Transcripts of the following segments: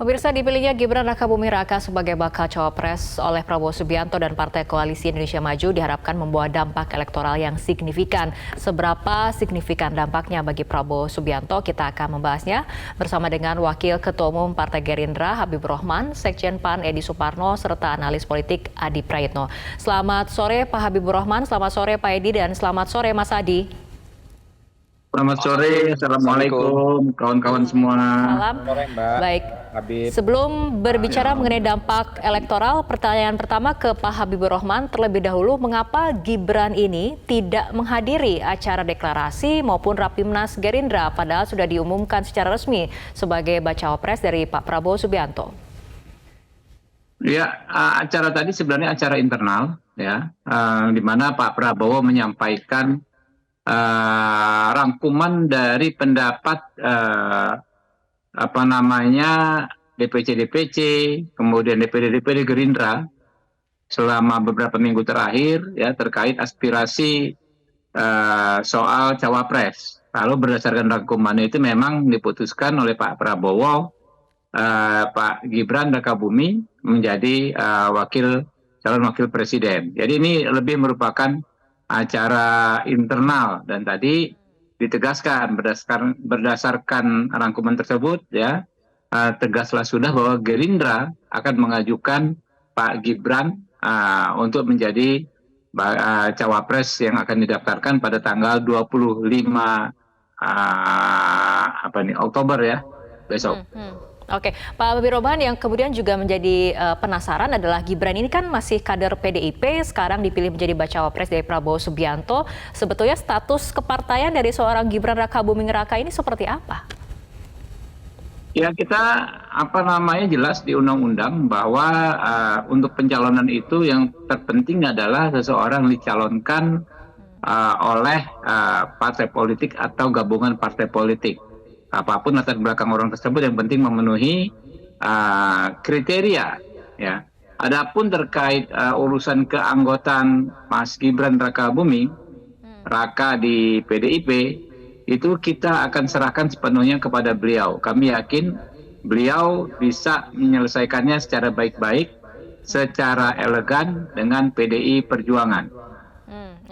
Pemirsa, dipilihnya Gibran Rakabuming Raka sebagai bakal cawapres oleh Prabowo Subianto dan Partai Koalisi Indonesia Maju diharapkan membawa dampak elektoral yang signifikan. Seberapa signifikan dampaknya bagi Prabowo Subianto? Kita akan membahasnya bersama dengan Wakil Ketua Umum Partai Gerindra Habibur Rahman, Sekjen PAN Edi Suparno, serta analis politik Adi Praitno. Selamat sore Pak Habibur Rahman, selamat sore Pak Edi, dan selamat sore Mas Adi. Selamat sore, Assalamualaikum kawan-kawan semua. Salam. Baik, sebelum berbicara mengenai dampak elektoral, pertanyaan pertama ke Pak Habibur Rahman terlebih dahulu, mengapa Gibran ini tidak menghadiri acara deklarasi maupun Rapimnas Gerindra, padahal sudah diumumkan secara resmi sebagai bacawa pres dari Pak Prabowo Subianto? Ya, acara tadi sebenarnya acara internal, ya, di mana Pak Prabowo menyampaikan rangkuman dari pendapat DPC, kemudian DPD Gerindra selama beberapa minggu terakhir, ya, terkait aspirasi soal cawapres. Lalu berdasarkan rangkuman itu memang diputuskan oleh Pak Prabowo, Pak Gibran Rakabuming menjadi calon wakil presiden. Jadi ini lebih merupakan acara internal, dan tadi ditegaskan berdasarkan rangkuman tersebut, ya, tegaslah sudah bahwa Gerindra akan mengajukan Pak Gibran untuk menjadi cawapres yang akan didaftarkan pada tanggal 25 Oktober, ya, besok. Oke, Pak Habibur Rahman, yang kemudian juga menjadi penasaran adalah Gibran ini kan masih kader PDIP, sekarang dipilih menjadi bacawa pres dari Prabowo Subianto. Sebetulnya status kepartaian dari seorang Gibran Rakabuming Raka ini seperti apa? Ya, kita jelas di undang-undang bahwa untuk pencalonan itu yang terpenting adalah seseorang dicalonkan oleh partai politik atau gabungan partai politik. Apapun latar belakang orang tersebut, yang penting memenuhi kriteria, ya. Adapun terkait urusan keanggotaan Mas Gibran Rakabuming Raka di PDIP, itu kita akan serahkan sepenuhnya kepada beliau. Kami yakin beliau bisa menyelesaikannya secara baik-baik, secara elegan dengan PDI Perjuangan.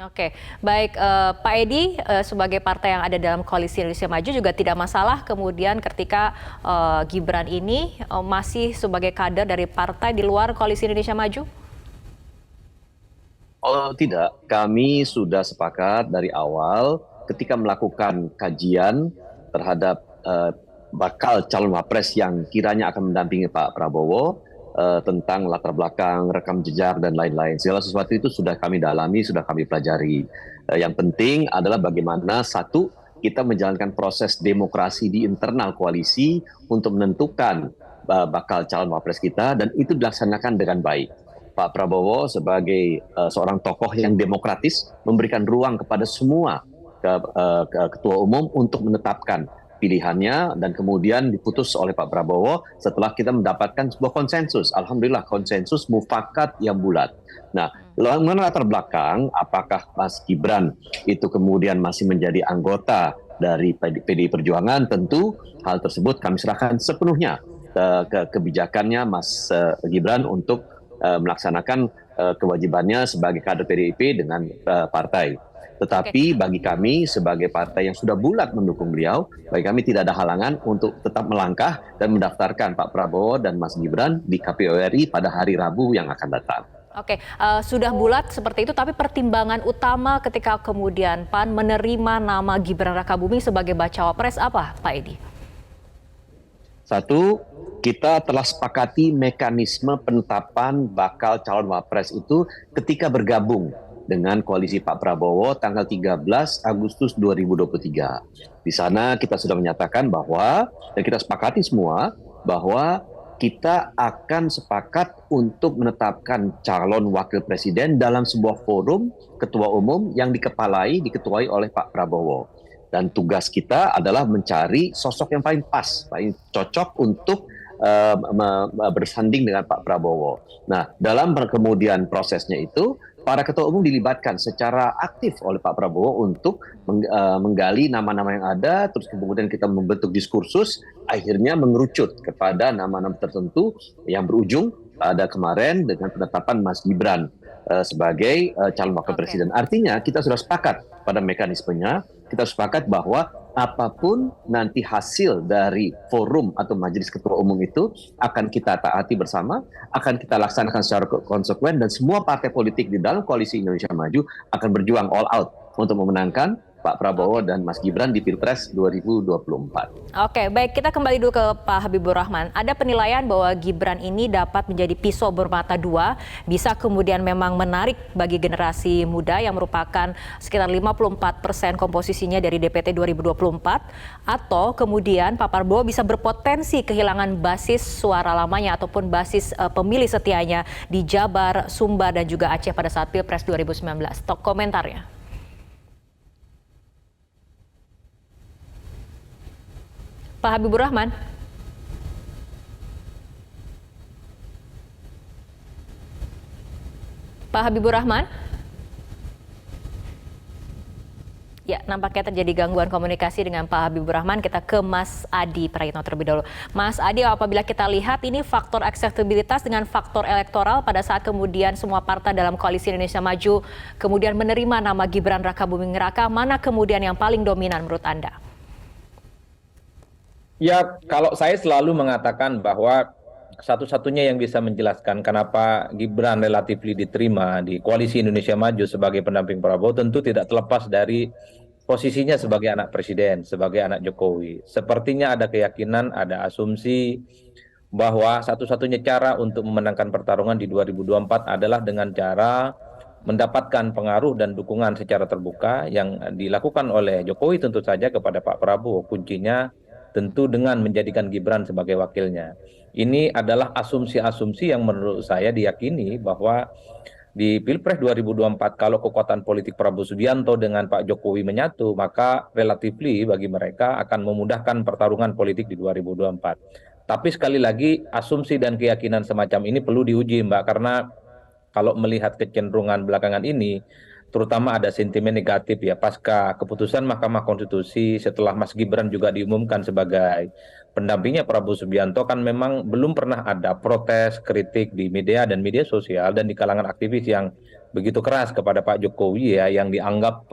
Oke, baik, Pak Edi, sebagai partai yang ada dalam Koalisi Indonesia Maju juga tidak masalah kemudian ketika Gibran ini masih sebagai kader dari partai di luar Koalisi Indonesia Maju? Oh tidak, kami sudah sepakat dari awal ketika melakukan kajian terhadap bakal calon wapres yang kiranya akan mendampingi Pak Prabowo, tentang latar belakang, rekam jejak, dan lain-lain. Segala sesuatu itu sudah kami dalami, sudah kami pelajari. Yang penting adalah bagaimana, satu, kita menjalankan proses demokrasi di internal koalisi untuk menentukan bakal calon wapres kita, dan itu dilaksanakan dengan baik. Pak Prabowo sebagai seorang tokoh yang demokratis memberikan ruang kepada semua ketua umum untuk menetapkan pilihannya, dan kemudian diputus oleh Pak Prabowo setelah kita mendapatkan sebuah konsensus. Alhamdulillah, konsensus mufakat yang bulat. Nah, mengenai latar belakang, apakah Mas Gibran itu kemudian masih menjadi anggota dari PDI Perjuangan, tentu hal tersebut kami serahkan sepenuhnya ke kebijakannya Mas Gibran untuk melaksanakan kewajibannya sebagai kader PDIP dengan partai. Tetapi bagi kami sebagai partai yang sudah bulat mendukung beliau, bagi kami tidak ada halangan untuk tetap melangkah dan mendaftarkan Pak Prabowo dan Mas Gibran di KPU RI pada hari Rabu yang akan datang. Oke, sudah bulat seperti itu, tapi pertimbangan utama ketika kemudian PAN menerima nama Gibran Rakabuming sebagai bacawa pres apa, Pak Edi? Satu, kita telah sepakati mekanisme penetapan bakal calon wapres itu ketika bergabung dengan koalisi Pak Prabowo tanggal 13 Agustus 2023. Di sana kita sudah menyatakan bahwa, dan kita sepakati semua, bahwa kita akan sepakat untuk menetapkan calon wakil presiden dalam sebuah forum ketua umum yang diketuai oleh Pak Prabowo. Dan tugas kita adalah mencari sosok yang paling pas, paling cocok untuk bersanding dengan Pak Prabowo. Nah, dalam kemudian prosesnya itu, para ketua umum dilibatkan secara aktif oleh Pak Prabowo untuk menggali nama-nama yang ada, terus kemudian kita membentuk diskursus, akhirnya mengerucut kepada nama-nama tertentu yang berujung pada kemarin dengan penetapan Mas Gibran sebagai calon wakil presiden. Artinya kita sudah sepakat pada mekanismenya, kita sepakat bahwa apapun nanti hasil dari forum atau majelis ketua umum itu akan kita taati bersama, akan kita laksanakan secara konsekuen, dan semua partai politik di dalam koalisi Indonesia Maju akan berjuang all out untuk memenangkan Pak Prabowo dan Mas Gibran di Pilpres 2024. Oke, baik, kita kembali dulu ke Pak Habibur Rahman. Ada penilaian bahwa Gibran ini dapat menjadi pisau bermata dua, bisa kemudian memang menarik bagi generasi muda yang merupakan sekitar 54% komposisinya dari DPT 2024, atau kemudian Pak Prabowo bisa berpotensi kehilangan basis suara lamanya ataupun basis pemilih setianya di Jabar, Sumba, dan juga Aceh pada saat Pilpres 2019. Komentarnya. Pak Habibur Rahman. Pak Habibur Rahman. Ya, nampaknya terjadi gangguan komunikasi dengan Pak Habibur Rahman. Kita ke Mas Adi Prayitno terlebih dahulu. Mas Adi, apabila kita lihat ini faktor akseptabilitas dengan faktor elektoral pada saat kemudian semua partai dalam koalisi Indonesia Maju kemudian menerima nama Gibran Rakabuming Raka, mana kemudian yang paling dominan menurut Anda? Ya, kalau saya selalu mengatakan bahwa satu-satunya yang bisa menjelaskan kenapa Gibran relatif diterima di Koalisi Indonesia Maju sebagai pendamping Prabowo tentu tidak terlepas dari posisinya sebagai anak presiden, sebagai anak Jokowi. Sepertinya ada keyakinan, ada asumsi bahwa satu-satunya cara untuk memenangkan pertarungan di 2024 adalah dengan cara mendapatkan pengaruh dan dukungan secara terbuka yang dilakukan oleh Jokowi tentu saja kepada Pak Prabowo. Kuncinya tentu dengan menjadikan Gibran sebagai wakilnya. Ini adalah asumsi-asumsi yang menurut saya diyakini bahwa di Pilpres 2024 kalau kekuatan politik Prabowo Subianto dengan Pak Jokowi menyatu, maka relatifly bagi mereka akan memudahkan pertarungan politik di 2024. Tapi sekali lagi asumsi dan keyakinan semacam ini perlu diuji, Mbak, karena kalau melihat kecenderungan belakangan ini, terutama ada sentimen negatif ya pasca keputusan Mahkamah Konstitusi setelah Mas Gibran juga diumumkan sebagai pendampingnya Prabowo Subianto, kan memang belum pernah ada protes, kritik di media dan media sosial dan di kalangan aktivis yang begitu keras kepada Pak Jokowi ya, yang dianggap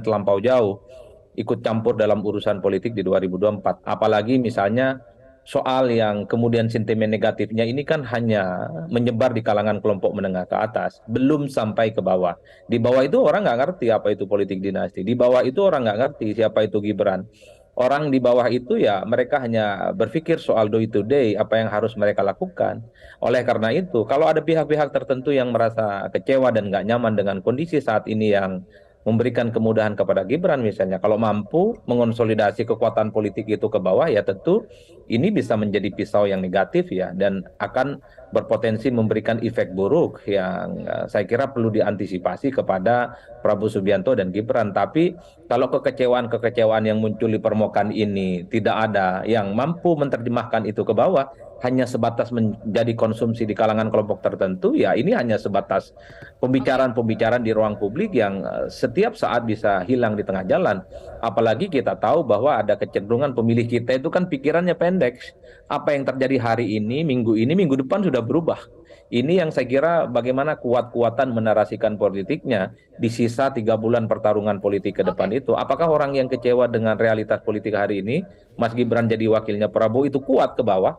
terlampau jauh ikut campur dalam urusan politik di 2024. Apalagi misalnya soal yang kemudian sentimen negatifnya ini kan hanya menyebar di kalangan kelompok menengah ke atas, belum sampai ke bawah. Di bawah itu orang nggak ngerti apa itu politik dinasti. Di bawah itu orang nggak ngerti siapa itu Gibran. Orang di bawah itu ya mereka hanya berpikir soal day to day, apa yang harus mereka lakukan. Oleh karena itu, kalau ada pihak-pihak tertentu yang merasa kecewa dan nggak nyaman dengan kondisi saat ini yang memberikan kemudahan kepada Gibran misalnya, kalau mampu mengonsolidasi kekuatan politik itu ke bawah ya tentu ini bisa menjadi pisau yang negatif ya, dan akan berpotensi memberikan efek buruk yang saya kira perlu diantisipasi kepada Prabowo Subianto dan Gibran. Tapi kalau kekecewaan-kekecewaan yang muncul di permukaan ini tidak ada yang mampu menerjemahkan itu ke bawah, hanya sebatas menjadi konsumsi di kalangan kelompok tertentu, ya ini hanya sebatas pembicaraan-pembicaraan di ruang publik yang setiap saat bisa hilang di tengah jalan. Apalagi kita tahu bahwa ada kecenderungan pemilih kita itu kan pikirannya pendek. Apa yang terjadi hari ini, minggu depan sudah berubah. Ini yang saya kira bagaimana kuat-kuatan menarasikan politiknya di sisa 3 bulan pertarungan politik ke depan itu. Apakah orang yang kecewa dengan realitas politik hari ini, Mas Gibran jadi wakilnya Prabowo, itu kuat ke bawah,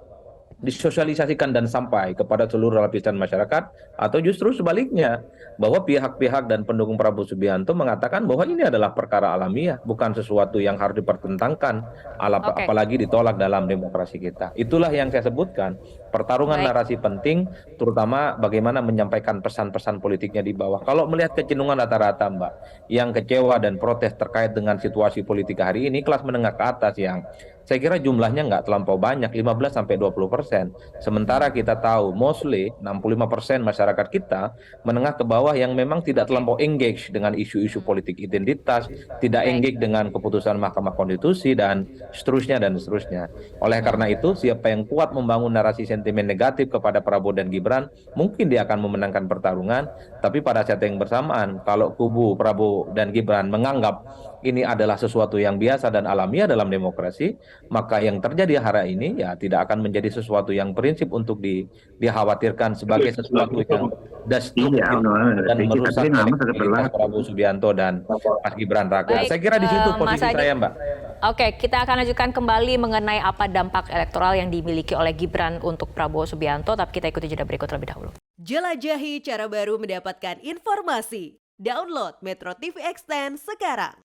disosialisasikan dan sampai kepada seluruh lapisan masyarakat, atau justru sebaliknya bahwa pihak-pihak dan pendukung Prabowo Subianto mengatakan bahwa ini adalah perkara alamiah, bukan sesuatu yang harus dipertentangkan, apalagi ditolak dalam demokrasi kita. Itulah yang saya sebutkan, pertarungan narasi penting, terutama bagaimana menyampaikan pesan-pesan politiknya di bawah. Kalau melihat kecenderungan rata-rata, Mbak, yang kecewa dan protes terkait dengan situasi politik hari ini, kelas menengah ke atas yang saya kira jumlahnya nggak terlampau banyak, 15-20%. Sementara kita tahu mostly 65% masyarakat kita menengah ke bawah yang memang tidak terlampau engage dengan isu-isu politik identitas, tidak engage dengan keputusan Mahkamah Konstitusi dan seterusnya dan seterusnya. Oleh karena itu, siapa yang kuat membangun narasi sentimen negatif kepada Prabowo dan Gibran, mungkin dia akan memenangkan pertarungan, tapi pada saat yang bersamaan, kalau kubu Prabowo dan Gibran menganggap ini adalah sesuatu yang biasa dan alamiah dalam demokrasi, maka yang terjadi hari ini ya tidak akan menjadi sesuatu yang prinsip untuk dikhawatirkan sebagai sesuatu yang destruktif dan merusak elektabilitas Prabowo Subianto dan Mas Gibran Raka. Baik, Saya kira di situ Mas posisi Adi. saya, Mbak. Oke, kita akan lanjutkan kembali mengenai apa dampak elektoral yang dimiliki oleh Gibran untuk Prabowo Subianto, tapi kita ikuti jeda berikut terlebih dahulu. Jelajahi cara baru mendapatkan informasi. Download Metro TV Extend sekarang.